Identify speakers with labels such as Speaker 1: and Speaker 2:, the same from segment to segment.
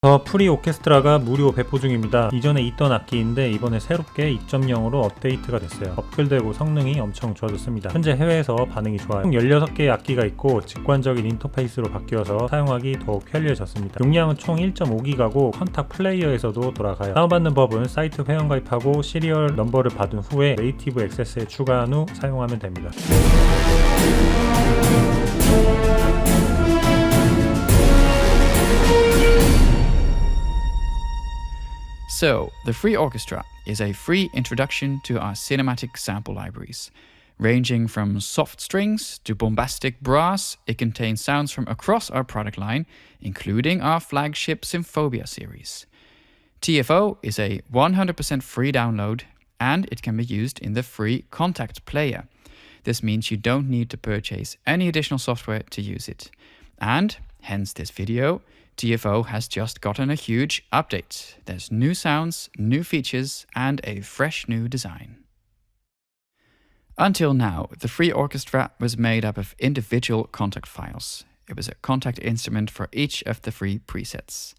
Speaker 1: 더 프리 오케스트라가 무료 배포 중입니다. 이전에 있던 악기인데 이번에 새롭게 2.0으로 업데이트가 됐어요. 업글되고 성능이 엄청 좋아졌습니다. 현재 해외에서 반응이 좋아요. 총 16개의 악기가 있고 직관적인 인터페이스로 바뀌어서 사용하기 더욱 편리해졌습니다. 용량은 총 1.5기가고 컨탁 플레이어에서도 돌아가요. 다운받는 법은 사이트 회원가입하고 시리얼 넘버를 받은 후에 네이티브 액세스에 추가한 후 사용하면 됩니다.
Speaker 2: So, the Free Orchestra is a free introduction to our cinematic sample libraries. Ranging from soft strings to bombastic brass, it contains sounds from across our product line, including our flagship Symphobia series. TFO is a 100% free download, and it can be used in the free KONTAKT player. This means you don't need to purchase any additional software to use it. And, hence this video, TFO has just gotten a huge update. There's new sounds, new features, and a fresh new design. Until now, the Free Orchestra was made up of individual KONTAKT files. It was a KONTAKT instrument for each of the free presets.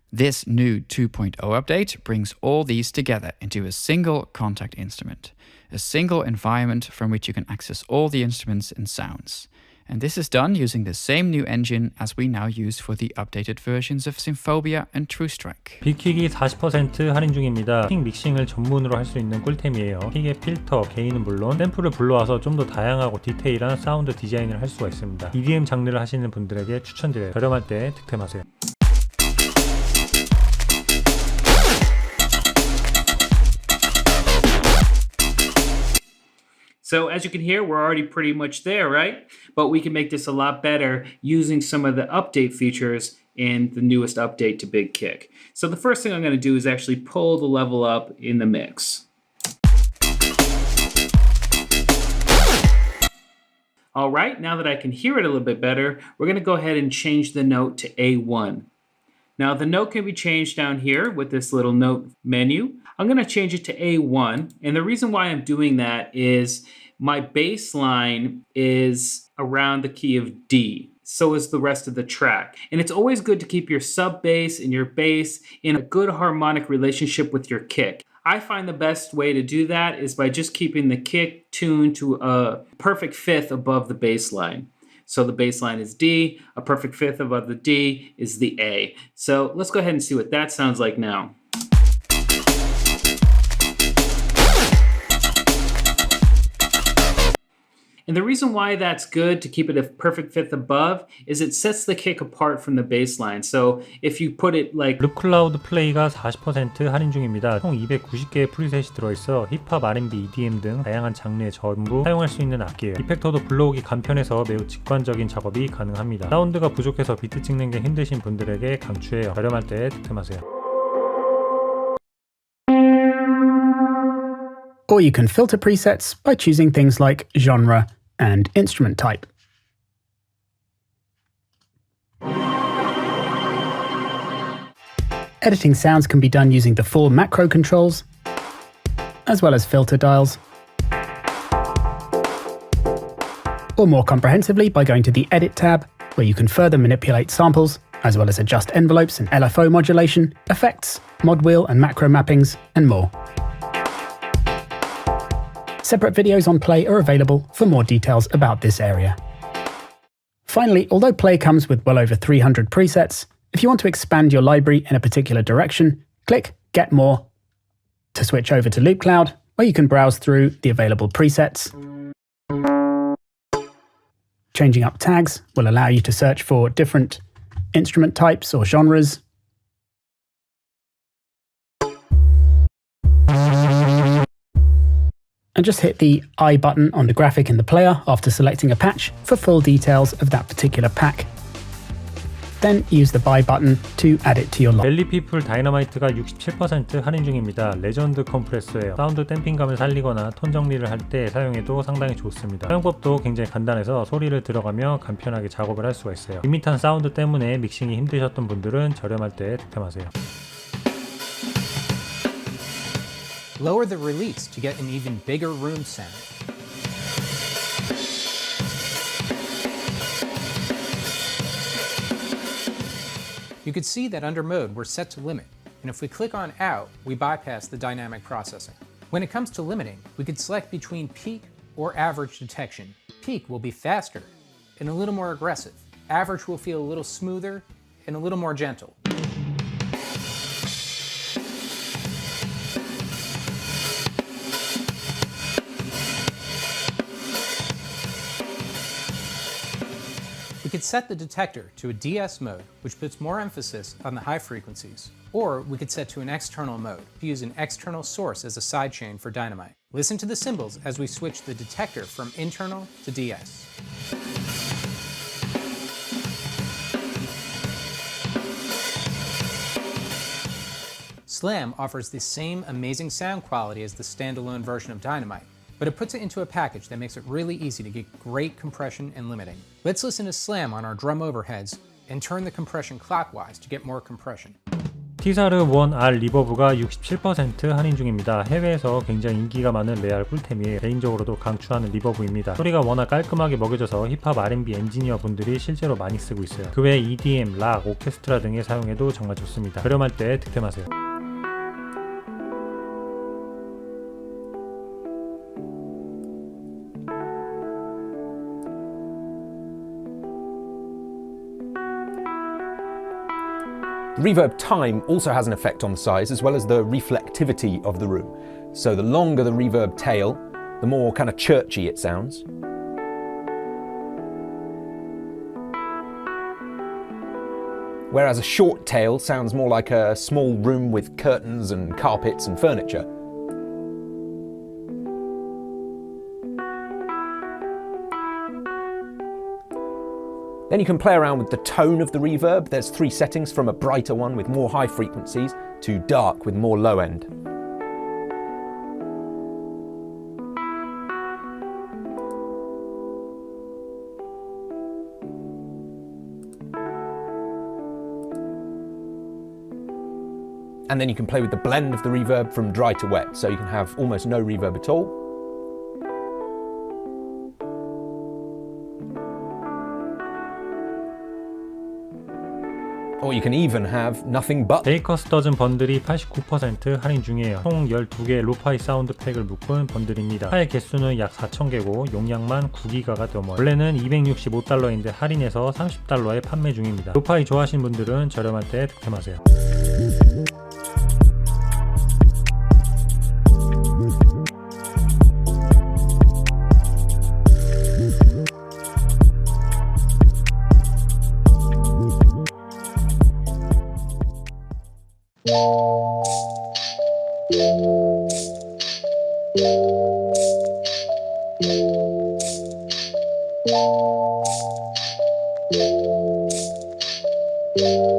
Speaker 2: This new 2.0 update brings all these together into a single KONTAKT instrument, a single environment from which you can access all the instruments and sounds. And this is done using the same new engine as we now use for the updated versions of Symphobia and TrueStrike.
Speaker 1: 빅킥이 40% 할인 중입니다. 킥 믹싱을 전문으로 할 수 있는 꿀템이에요. 킥의 필터, 게인은 물론 샘플을 불러와서 좀 더 다양하고 디테일한 사운드 디자인을 할 수가 있습니다. EDM 장르를 하시는 분들에게 추천드려요. 저렴할 때 득템하세요.
Speaker 3: So as you can hear, we're already pretty much there, right? But we can make this a lot better using some of the update features in the newest update to BigKick. So the first thing I'm going to do is actually pull the level up in the mix. All right, now that I can hear it a little bit better, we're going to go ahead and change the note to A1. Now the note can be changed down here with this little note menu. I'm going to change it to A1, and the reason why I'm doing that is my bass line is around the key of D. So is the rest of the track. And it's always good to keep your sub bass and your bass in a good harmonic relationship with your kick. I find the best way to do that is by just keeping the kick tuned to a perfect fifth above the bass line. So the bass line is D, a perfect fifth above the D is the A. So let's go ahead and see what that sounds like now. And the reason why that's good to keep it a perfect fifth above is it sets the kick apart from the bass line. So if you put it like
Speaker 1: 룹클라우드 플레이가 40% 할인 중입니다. 총 290개의 프리셋이 들어있어 힙합, R&B, EDM 등 다양한 장르에 전부 사용할 수 있는 악기예요. 이펙터도 불러오기 간편해서 매우 직관적인 작업이 가능합니다. 사운드가 부족해서 비트 찍는 게 힘드신 분들에게 강추해요. 저렴할 때 득템하세요.
Speaker 4: Or you can filter presets by choosing things like genre and instrument type. Editing sounds can be done using the 4 macro controls, as well as filter dials, or more comprehensively by going to the Edit tab, where you can further manipulate samples, as well as adjust envelopes and LFO modulation, effects, mod wheel and macro mappings, and more. Separate videos on Play are available for more details about this area. Finally, although Play comes with well over 300 presets, if you want to expand your library in a particular direction, click Get More to switch over to Loopcloud, where you can browse through the available presets. Changing up tags will allow you to search for different instrument types or genres. And just hit the I button on the graphic in the player after selecting a patch for full details of that particular pack. Then use the buy button to add it to your log.
Speaker 1: 벨리피플 다이너마이트가 67% 할인 중입니다. 레전드 컴프레서예요. 사운드 댐핑감을 살리거나 톤 정리를 할 때 사용해도 상당히 좋습니다. 사용법도 굉장히 간단해서 소리를 들어가며 간편하게 작업을 할 수가 있어요. 밋밋한 사운드 때문에 믹싱이 힘드셨던 분들은 저렴할 때 득템하세요.
Speaker 5: Lower the release to get an even bigger room sound. You could see that under mode we're set to limit, and if we click on out, we bypass the dynamic processing. When it comes to limiting, we could select between peak or average detection. Peak will be faster and a little more aggressive. Average will feel a little smoother and a little more gentle. We could set the detector to a DS mode, which puts more emphasis on the high frequencies. Or we could set to an external mode, to use an external source as a sidechain for Dyna-mite. Listen to the cymbals as we switch the detector from internal to DS. SLAM offers the same amazing sound quality as the standalone version of Dyna-mite, but it puts it into a package that makes it really easy to get great compression and limiting. Let's listen to SLAM on our drum overheads and turn the compression clockwise to get more compression.
Speaker 1: TSAR-1R 리버브가 67% 할인 중입니다. 해외에서 굉장히 인기가 많은 레알 꿀템이에요. 개인적으로도 강추하는 리버브입니다. 소리가 워낙 깔끔하게 먹여져서 힙합 R&B 엔지니어 분들이 실제로 많이 쓰고 있어요. 그 외에 EDM, 락, 오케스트라 등에 사용해도 정말 좋습니다. 저렴할 때 득템하세요.
Speaker 6: Reverb time also has an effect on the size, as well as the reflectivity of the room. So the longer the reverb tail, the more kind of churchy it sounds. Whereas a short tail sounds more like a small room with curtains and carpets and furniture. Then you can play around with the tone of the reverb. There's 3 settings, from a brighter one with more high frequencies to dark with more low end. And then you can play with the blend of the reverb from dry to wet, so you can have almost no reverb at all. Or you can even have nothing but.
Speaker 1: 베이커스 더즌 번들이 89% 할인 중이에요. 총 12개 로파이 사운드 팩을 묶은 번들입니다. 파일 개수는 약 4,000개고 용량만 9기가가 넘어요. 원래는 265달러인데 할인해서 30달러에 판매 중입니다. 로파이 좋아하시는 분들은 저렴할 때 득템하세요.
Speaker 7: you